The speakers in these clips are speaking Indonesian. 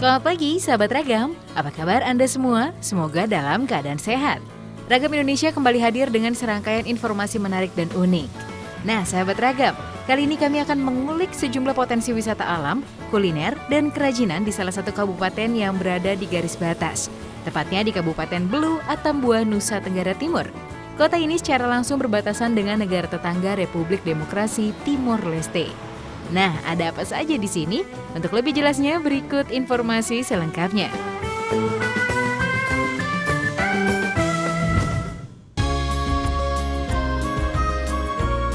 Selamat pagi, sahabat Ragam. Apa kabar Anda semua? Semoga dalam keadaan sehat. Ragam Indonesia kembali hadir dengan serangkaian informasi menarik dan unik. Nah, sahabat Ragam, kali ini kami akan mengulik sejumlah potensi wisata alam, kuliner, dan kerajinan di salah satu kabupaten yang berada di garis batas. Tepatnya di Kabupaten Belu, Atambua, Nusa Tenggara Timur. Kota ini secara langsung berbatasan dengan negara tetangga Republik Demokrasi Timor Leste. Nah, ada apa saja di sini? Untuk lebih jelasnya, berikut informasi selengkapnya.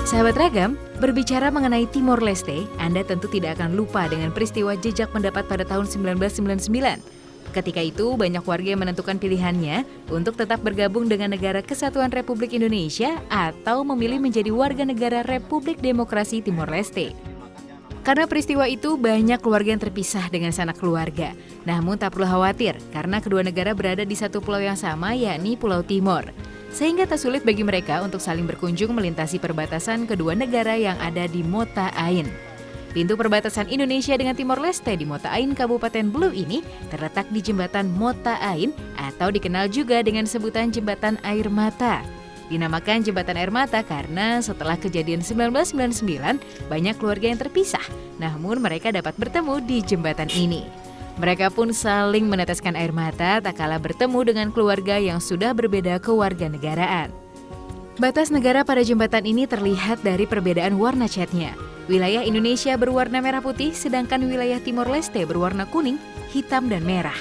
Sahabat Ragam, berbicara mengenai Timor Leste, Anda tentu tidak akan lupa dengan peristiwa jejak pendapat pada tahun 1999. Ketika itu, banyak warga yang menentukan pilihannya untuk tetap bergabung dengan Negara Kesatuan Republik Indonesia atau memilih menjadi warga negara Republik Demokrasi Timor Leste. Karena peristiwa itu, banyak keluarga yang terpisah dengan sanak keluarga. Namun tak perlu khawatir, karena kedua negara berada di satu pulau yang sama, yakni Pulau Timor. Sehingga tak sulit bagi mereka untuk saling berkunjung melintasi perbatasan kedua negara yang ada di Mota Ain. Pintu perbatasan Indonesia dengan Timor Leste di Mota Ain, Kabupaten Belu ini terletak di Jembatan Mota Ain atau dikenal juga dengan sebutan Jembatan Air Mata. Dinamakan Jembatan Air Mata karena setelah kejadian 1999, banyak keluarga yang terpisah, namun mereka dapat bertemu di jembatan ini. Mereka pun saling meneteskan air mata tak kala bertemu dengan keluarga yang sudah berbeda kewarganegaraan. Batas negara pada jembatan ini terlihat dari perbedaan warna catnya. Wilayah Indonesia berwarna merah putih, sedangkan wilayah Timor Leste berwarna kuning, hitam, dan merah.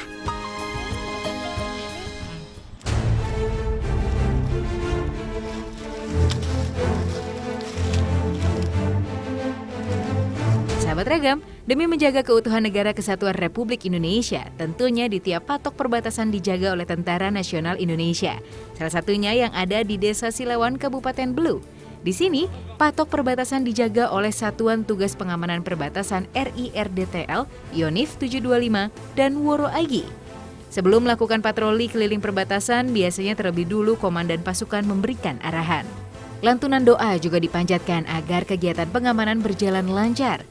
Sahabat Ragam, demi menjaga keutuhan Negara Kesatuan Republik Indonesia, tentunya di tiap patok perbatasan dijaga oleh Tentara Nasional Indonesia. Salah satunya yang ada di Desa Silawan, Kabupaten Belu. Di sini, patok perbatasan dijaga oleh Satuan Tugas Pengamanan Perbatasan RIRDTL, Yonif 725, dan Woro Aigi. Sebelum melakukan patroli keliling perbatasan, biasanya terlebih dulu komandan pasukan memberikan arahan. Lantunan doa juga dipanjatkan agar kegiatan pengamanan berjalan lancar.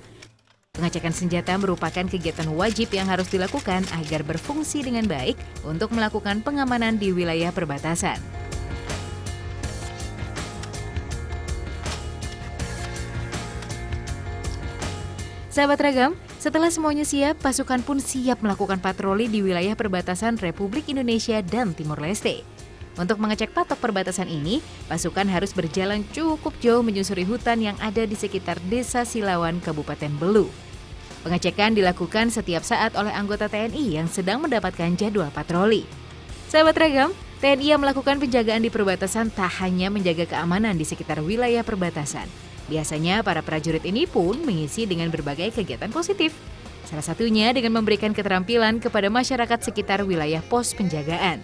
Pengecekan senjata merupakan kegiatan wajib yang harus dilakukan agar berfungsi dengan baik untuk melakukan pengamanan di wilayah perbatasan. Sahabat Ragam, setelah semuanya siap, pasukan pun siap melakukan patroli di wilayah perbatasan Republik Indonesia dan Timor Leste. Untuk mengecek patok perbatasan ini, pasukan harus berjalan cukup jauh menyusuri hutan yang ada di sekitar Desa Silawan, Kabupaten Belu. Pengecekan dilakukan setiap saat oleh anggota TNI yang sedang mendapatkan jadwal patroli. Sahabat Ragam, TNI yang melakukan penjagaan di perbatasan tak hanya menjaga keamanan di sekitar wilayah perbatasan. Biasanya para prajurit ini pun mengisi dengan berbagai kegiatan positif. Salah satunya dengan memberikan keterampilan kepada masyarakat sekitar wilayah pos penjagaan.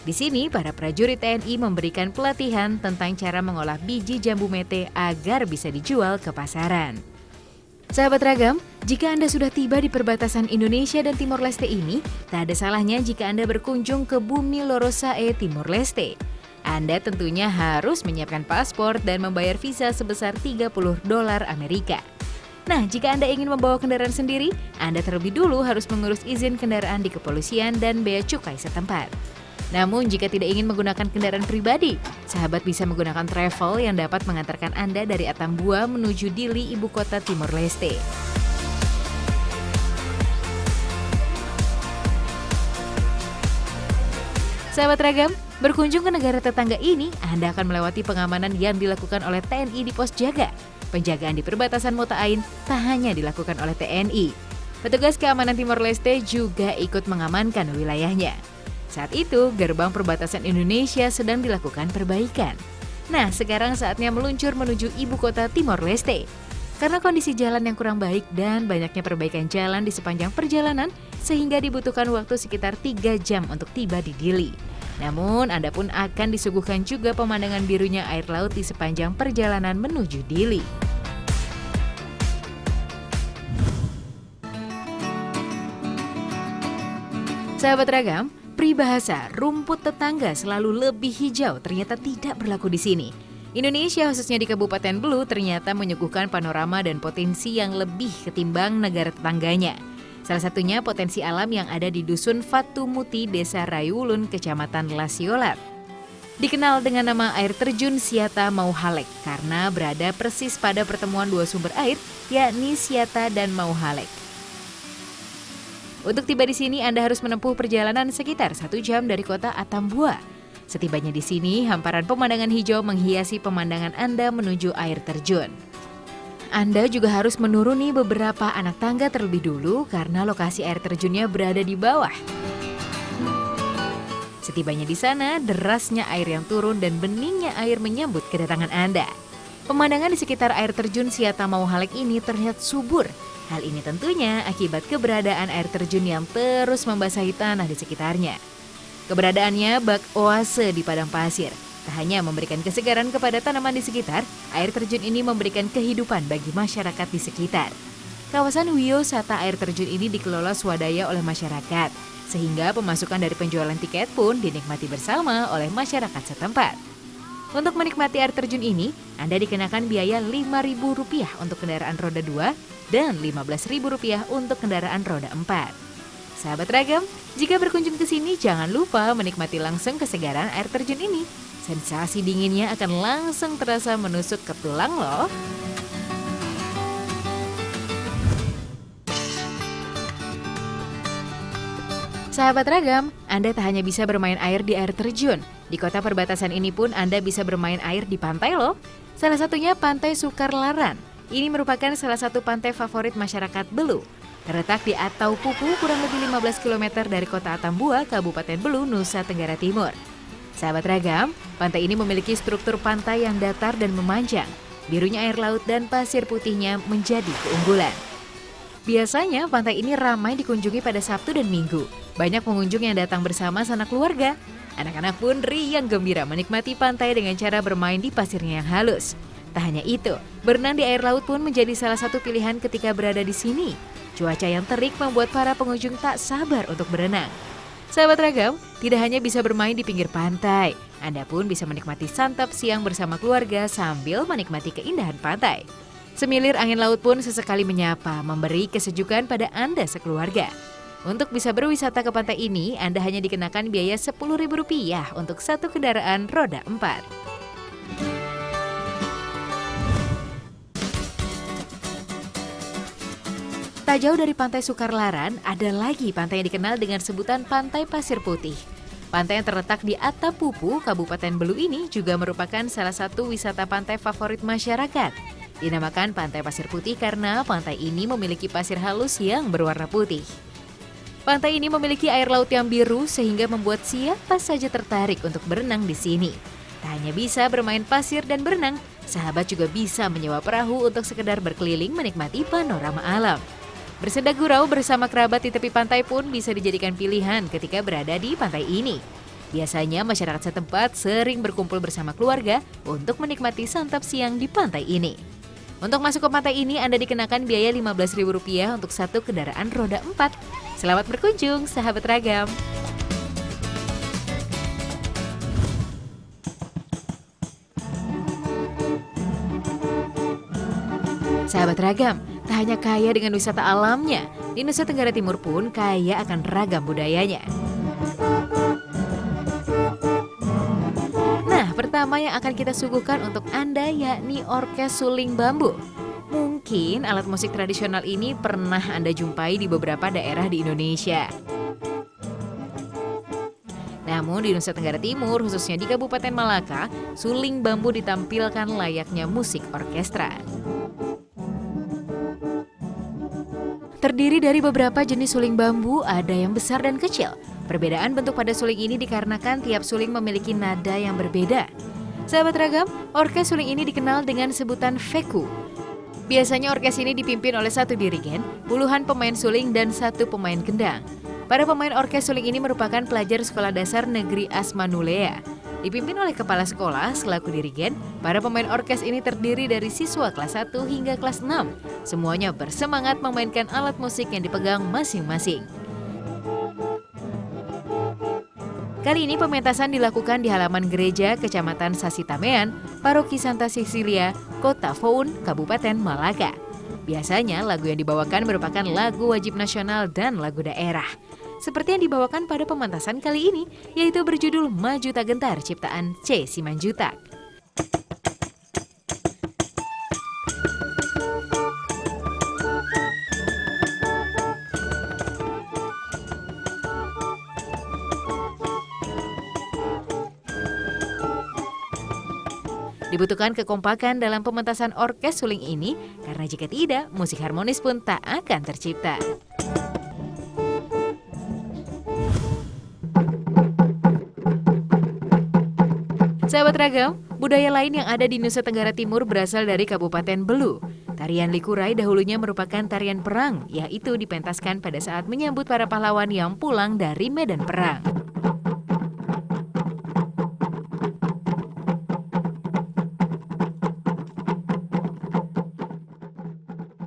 Di sini, para prajurit TNI memberikan pelatihan tentang cara mengolah biji jambu mete agar bisa dijual ke pasaran. Sahabat Ragam, jika Anda sudah tiba di perbatasan Indonesia dan Timor Leste ini, tak ada salahnya jika Anda berkunjung ke Bumi Lorosae, Timor Leste. Anda tentunya harus menyiapkan paspor dan membayar visa sebesar $30 Amerika. Nah, jika Anda ingin membawa kendaraan sendiri, Anda terlebih dulu harus mengurus izin kendaraan di kepolisian dan bea cukai setempat. Namun jika tidak ingin menggunakan kendaraan pribadi, sahabat bisa menggunakan travel yang dapat mengantarkan Anda dari Atambua menuju Dili, ibu kota Timor Leste. Sahabat Ragam, berkunjung ke negara tetangga ini, Anda akan melewati pengamanan yang dilakukan oleh TNI di pos jaga. Penjagaan di perbatasan Mota Ain tak hanya dilakukan oleh TNI. Petugas keamanan Timor Leste juga ikut mengamankan wilayahnya. Saat itu, gerbang perbatasan Indonesia sedang dilakukan perbaikan. Nah, sekarang saatnya meluncur menuju ibu kota Timor Leste. Karena kondisi jalan yang kurang baik dan banyaknya perbaikan jalan di sepanjang perjalanan, sehingga dibutuhkan waktu sekitar 3 jam untuk tiba di Dili. Namun, Anda pun akan disuguhkan juga pemandangan birunya air laut di sepanjang perjalanan menuju Dili. Sahabat Ragam, peribahasa rumput tetangga selalu lebih hijau ternyata tidak berlaku di sini. Indonesia khususnya di Kabupaten Belu ternyata menyuguhkan panorama dan potensi yang lebih ketimbang negara tetangganya. Salah satunya potensi alam yang ada di Dusun Fatumuti, Desa Rayulun, Kecamatan Lasiolat. Dikenal dengan nama air terjun Siata Mauhalek karena berada persis pada pertemuan dua sumber air, yakni Siata dan Mauhalek. Untuk tiba di sini, Anda harus menempuh perjalanan sekitar 1 jam dari kota Atambua. Setibanya di sini, hamparan pemandangan hijau menghiasi pemandangan Anda menuju air terjun. Anda juga harus menuruni beberapa anak tangga terlebih dulu karena lokasi air terjunnya berada di bawah. Setibanya di sana, derasnya air yang turun dan beningnya air menyambut kedatangan Anda. Pemandangan di sekitar air terjun Siata Mauhalek ini terlihat subur. Hal ini tentunya akibat keberadaan air terjun yang terus membasahi tanah di sekitarnya. Keberadaannya bak oase di padang pasir. Tak hanya memberikan kesegaran kepada tanaman di sekitar, air terjun ini memberikan kehidupan bagi masyarakat di sekitar. Kawasan wisata air terjun ini dikelola swadaya oleh masyarakat, sehingga pemasukan dari penjualan tiket pun dinikmati bersama oleh masyarakat setempat. Untuk menikmati air terjun ini, Anda dikenakan biaya Rp5.000 untuk kendaraan roda 2 dan Rp15.000 untuk kendaraan roda 4. Sahabat Ragam, jika berkunjung ke sini jangan lupa menikmati langsung kesegaran air terjun ini. Sensasi dinginnya akan langsung terasa menusuk ke tulang loh. Sahabat Ragam, Anda tak hanya bisa bermain air di air terjun. Di kota perbatasan ini pun Anda bisa bermain air di pantai loh. Salah satunya Pantai Sukarlaran. Ini merupakan salah satu pantai favorit masyarakat Belu. Terletak di Atau Pupu, kurang lebih 15 km dari kota Atambua, Kabupaten Belu, Nusa Tenggara Timur. Sahabat Ragam, pantai ini memiliki struktur pantai yang datar dan memanjang. Birunya air laut dan pasir putihnya menjadi keunggulan. Biasanya pantai ini ramai dikunjungi pada Sabtu dan Minggu. Banyak pengunjung yang datang bersama sanak keluarga. Anak-anak pun riang gembira menikmati pantai dengan cara bermain di pasirnya yang halus. Tak hanya itu, berenang di air laut pun menjadi salah satu pilihan ketika berada di sini. Cuaca yang terik membuat para pengunjung tak sabar untuk berenang. Sahabat Ragam, tidak hanya bisa bermain di pinggir pantai, Anda pun bisa menikmati santap siang bersama keluarga sambil menikmati keindahan pantai. Semilir angin laut pun sesekali menyapa, memberi kesejukan pada Anda sekeluarga. Untuk bisa berwisata ke pantai ini, Anda hanya dikenakan biaya Rp10.000 untuk satu kendaraan roda 4. Tak jauh dari Pantai Sukarlaran, ada lagi pantai yang dikenal dengan sebutan Pantai Pasir Putih. Pantai yang terletak di Atapupu, Kabupaten Belu ini juga merupakan salah satu wisata pantai favorit masyarakat. Dinamakan Pantai Pasir Putih karena pantai ini memiliki pasir halus yang berwarna putih. Pantai ini memiliki air laut yang biru sehingga membuat siapa saja tertarik untuk berenang di sini. Tak hanya bisa bermain pasir dan berenang, sahabat juga bisa menyewa perahu untuk sekedar berkeliling menikmati panorama alam. Bersenda gurau bersama kerabat di tepi pantai pun bisa dijadikan pilihan ketika berada di pantai ini. Biasanya masyarakat setempat sering berkumpul bersama keluarga untuk menikmati santap siang di pantai ini. Untuk masuk ke pantai ini Anda dikenakan biaya Rp15.000 untuk satu kendaraan roda 4. Selamat berkunjung, sahabat Ragam. Sahabat Ragam, tak hanya kaya dengan wisata alamnya, di Nusa Tenggara Timur pun kaya akan ragam budayanya. Nah, pertama yang akan kita suguhkan untuk Anda yakni orkes suling bambu. Mungkin alat musik tradisional ini pernah Anda jumpai di beberapa daerah di Indonesia. Namun di Nusa Tenggara Timur, khususnya di Kabupaten Malaka, suling bambu ditampilkan layaknya musik orkestra. Terdiri dari beberapa jenis suling bambu, ada yang besar dan kecil. Perbedaan bentuk pada suling ini dikarenakan tiap suling memiliki nada yang berbeda. Sahabat Ragam, orkes suling ini dikenal dengan sebutan Feku. Biasanya orkes ini dipimpin oleh satu dirigen, puluhan pemain suling dan satu pemain kendang. Para pemain orkes suling ini merupakan pelajar Sekolah Dasar Negeri Asmanulea. Dipimpin oleh kepala sekolah selaku dirigen, para pemain orkes ini terdiri dari siswa kelas 1 hingga kelas 6. Semuanya bersemangat memainkan alat musik yang dipegang masing-masing. Kali ini pementasan dilakukan di halaman gereja Kecamatan Sasitamean, Paroki Santa Cecilia, Kota Foun, Kabupaten Malaka. Biasanya lagu yang dibawakan merupakan lagu wajib nasional dan lagu daerah. Seperti yang dibawakan pada pementasan kali ini, yaitu berjudul Maju Tak Gentar ciptaan C. Simanjuntak. Dibutuhkan kekompakan dalam pementasan orkes suling ini, karena jika tidak, musik harmonis pun tak akan tercipta. Sahabat Ragam, budaya lain yang ada di Nusa Tenggara Timur berasal dari Kabupaten Belu. Tarian Likurai dahulunya merupakan tarian perang, yaitu dipentaskan pada saat menyambut para pahlawan yang pulang dari medan perang.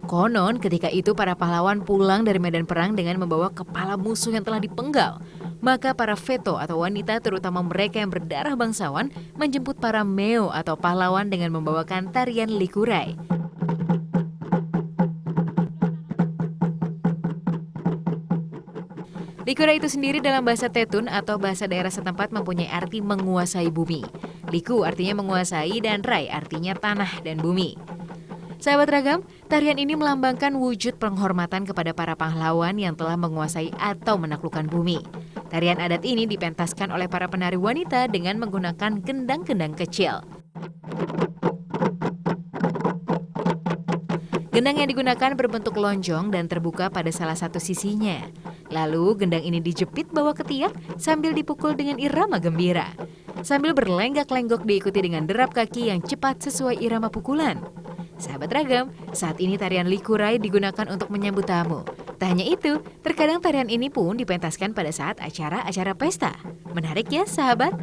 Konon ketika itu para pahlawan pulang dari medan perang dengan membawa kepala musuh yang telah dipenggal. Maka para veto atau wanita, terutama mereka yang berdarah bangsawan, menjemput para meo atau pahlawan dengan membawakan tarian Likurai. Likurai itu sendiri dalam bahasa Tetun atau bahasa daerah setempat mempunyai arti menguasai bumi. Liku artinya menguasai dan rai artinya tanah dan bumi. Sahabat Ragam, tarian ini melambangkan wujud penghormatan kepada para pahlawan yang telah menguasai atau menaklukkan bumi. Tarian adat ini dipentaskan oleh para penari wanita dengan menggunakan gendang-gendang kecil. Gendang yang digunakan berbentuk lonjong dan terbuka pada salah satu sisinya. Lalu gendang ini dijepit bawah ketiak sambil dipukul dengan irama gembira. Sambil berlenggak-lenggok diikuti dengan derap kaki yang cepat sesuai irama pukulan. Sahabat Ragam, saat ini tarian Likurai digunakan untuk menyambut tamu. Tak hanya itu, terkadang tarian ini pun dipentaskan pada saat acara-acara pesta. Menarik ya, sahabat?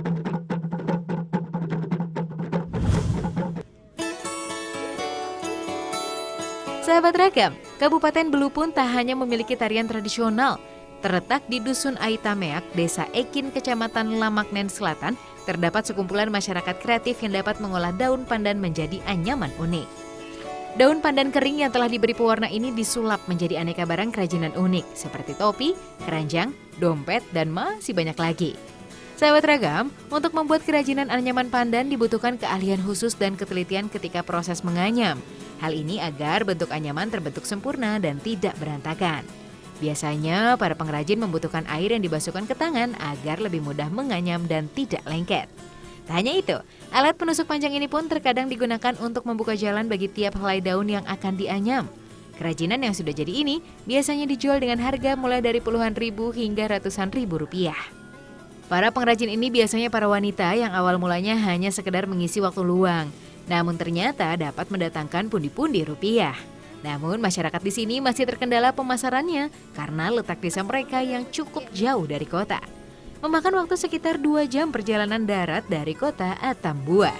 Sahabat Ragam, Kabupaten Belu pun tak hanya memiliki tarian tradisional. Terletak di Dusun Aitameak, Desa Ekin, Kecamatan Lamaknen Selatan, terdapat sekumpulan masyarakat kreatif yang dapat mengolah daun pandan menjadi anyaman unik. Daun pandan kering yang telah diberi pewarna ini disulap menjadi aneka barang kerajinan unik seperti topi, keranjang, dompet, dan masih banyak lagi. Sahabat Ragam, untuk membuat kerajinan anyaman pandan dibutuhkan keahlian khusus dan ketelitian ketika proses menganyam. Hal ini agar bentuk anyaman terbentuk sempurna dan tidak berantakan. Biasanya para pengrajin membutuhkan air yang dibasuhkan ke tangan agar lebih mudah menganyam dan tidak lengket. Tak hanya itu, alat penusuk panjang ini pun terkadang digunakan untuk membuka jalan bagi tiap helai daun yang akan dianyam. Kerajinan yang sudah jadi ini biasanya dijual dengan harga mulai dari puluhan ribu hingga ratusan ribu rupiah. Para pengrajin ini biasanya para wanita yang awal mulanya hanya sekedar mengisi waktu luang, namun ternyata dapat mendatangkan pundi-pundi rupiah. Namun masyarakat di sini masih terkendala pemasarannya karena letak desa mereka yang cukup jauh dari kota. Memakan waktu sekitar 2 jam perjalanan darat dari kota Atambua.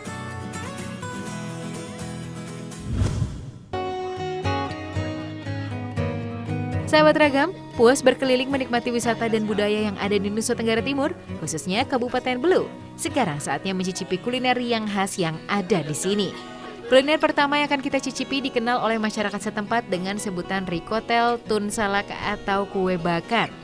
Sahabat Ragam, puas berkeliling menikmati wisata dan budaya yang ada di Nusa Tenggara Timur, khususnya Kabupaten Belu. Sekarang saatnya mencicipi kuliner yang khas yang ada di sini. Kuliner pertama yang akan kita cicipi dikenal oleh masyarakat setempat dengan sebutan rikotel, tun salak atau kue bakar.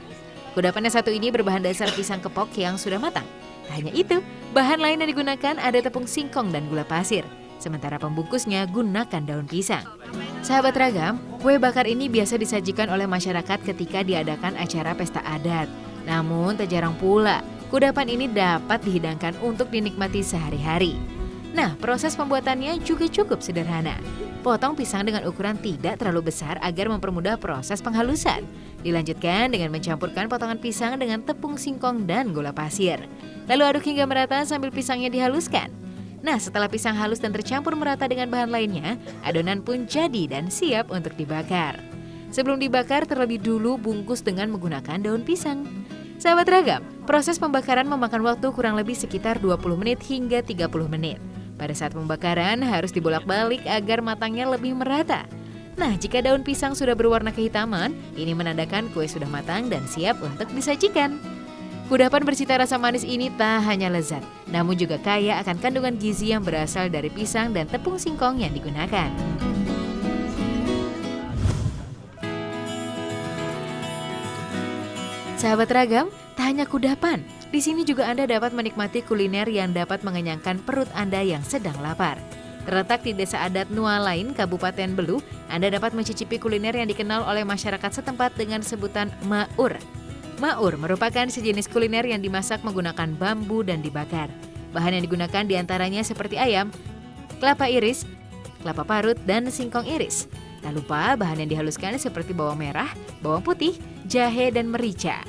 Kudapan yang satu ini berbahan dasar pisang kepok yang sudah matang. Tak hanya itu, bahan lain yang digunakan ada tepung singkong dan gula pasir. Sementara pembungkusnya gunakan daun pisang. Sahabat Ragam, kue bakar ini biasa disajikan oleh masyarakat ketika diadakan acara pesta adat. Namun tak jarang pula, kudapan ini dapat dihidangkan untuk dinikmati sehari-hari. Nah, proses pembuatannya juga cukup sederhana. Potong pisang dengan ukuran tidak terlalu besar agar mempermudah proses penghalusan. Dilanjutkan dengan mencampurkan potongan pisang dengan tepung singkong dan gula pasir. Lalu aduk hingga merata sambil pisangnya dihaluskan. Nah, setelah pisang halus dan tercampur merata dengan bahan lainnya, adonan pun jadi dan siap untuk dibakar. Sebelum dibakar, terlebih dulu bungkus dengan menggunakan daun pisang. Sahabat Ragam, proses pembakaran memakan waktu kurang lebih sekitar 20 menit hingga 30 menit. Pada saat pembakaran harus dibolak-balik agar matangnya lebih merata. Nah, jika daun pisang sudah berwarna kehitaman, ini menandakan kue sudah matang dan siap untuk disajikan. Kudapan bercita rasa manis ini tak hanya lezat, namun juga kaya akan kandungan gizi yang berasal dari pisang dan tepung singkong yang digunakan. Sahabat Ragam, tak hanya kudapan, di sini juga Anda dapat menikmati kuliner yang dapat mengenyangkan perut Anda yang sedang lapar. Terletak di Desa Adat Nualain, Kabupaten Belu, Anda dapat mencicipi kuliner yang dikenal oleh masyarakat setempat dengan sebutan maur. Maur merupakan sejenis kuliner yang dimasak menggunakan bambu dan dibakar. Bahan yang digunakan diantaranya seperti ayam, kelapa iris, kelapa parut, dan singkong iris. Tak lupa bahan yang dihaluskan seperti bawang merah, bawang putih, jahe, dan merica.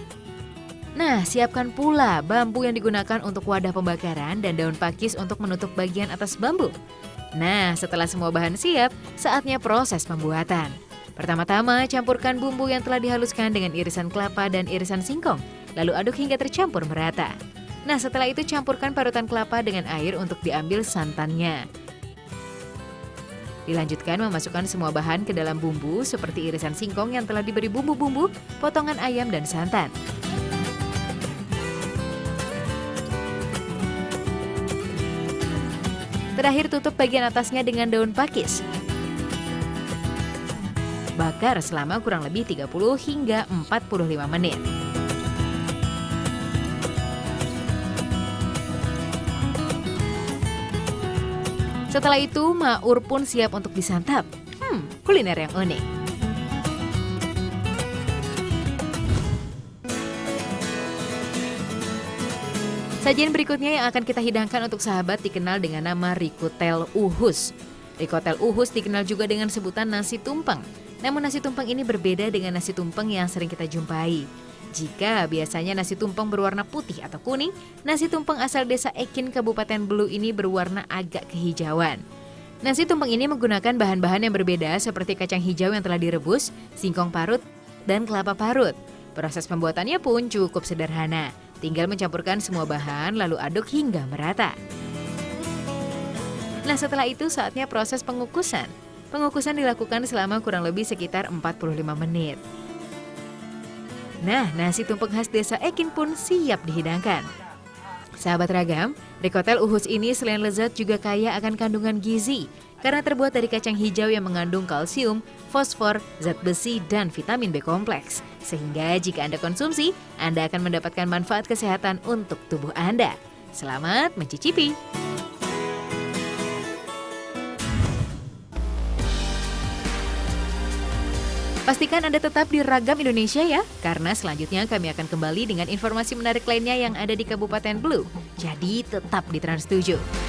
Nah, siapkan pula bambu yang digunakan untuk wadah pembakaran dan daun pakis untuk menutup bagian atas bambu. Nah, setelah semua bahan siap, saatnya proses pembuatan. Pertama-tama, campurkan bumbu yang telah dihaluskan dengan irisan kelapa dan irisan singkong, lalu aduk hingga tercampur merata. Nah, setelah itu campurkan parutan kelapa dengan air untuk diambil santannya. Dilanjutkan memasukkan semua bahan ke dalam bumbu seperti irisan singkong yang telah diberi bumbu-bumbu, potongan ayam, dan santan. Terakhir tutup bagian atasnya dengan daun pakis. Bakar selama kurang lebih 30 hingga 45 menit. Setelah itu, maur pun siap untuk disantap. Kuliner yang unik. Sajian berikutnya yang akan kita hidangkan untuk sahabat dikenal dengan nama rikutel uhus. Rikutel uhus dikenal juga dengan sebutan nasi tumpeng. Namun nasi tumpeng ini berbeda dengan nasi tumpeng yang sering kita jumpai. Jika biasanya nasi tumpeng berwarna putih atau kuning, nasi tumpeng asal Desa Ekin, Kabupaten Belu ini berwarna agak kehijauan. Nasi tumpeng ini menggunakan bahan-bahan yang berbeda seperti kacang hijau yang telah direbus, singkong parut, dan kelapa parut. Proses pembuatannya pun cukup sederhana. Tinggal mencampurkan semua bahan lalu aduk hingga merata. Nah, setelah itu saatnya proses pengukusan. Pengukusan dilakukan selama kurang lebih sekitar 45 menit. Nah, nasi tumpeng khas Desa Ekin pun siap dihidangkan. Sahabat Ragam, rikutel uhus ini selain lezat juga kaya akan kandungan gizi karena terbuat dari kacang hijau yang mengandung kalsium, fosfor, zat besi, dan vitamin B kompleks. Sehingga jika Anda konsumsi, Anda akan mendapatkan manfaat kesehatan untuk tubuh Anda. Selamat mencicipi! Pastikan Anda tetap di Ragam Indonesia ya, karena selanjutnya kami akan kembali dengan informasi menarik lainnya yang ada di Kabupaten Belu. Jadi tetap di Trans 7.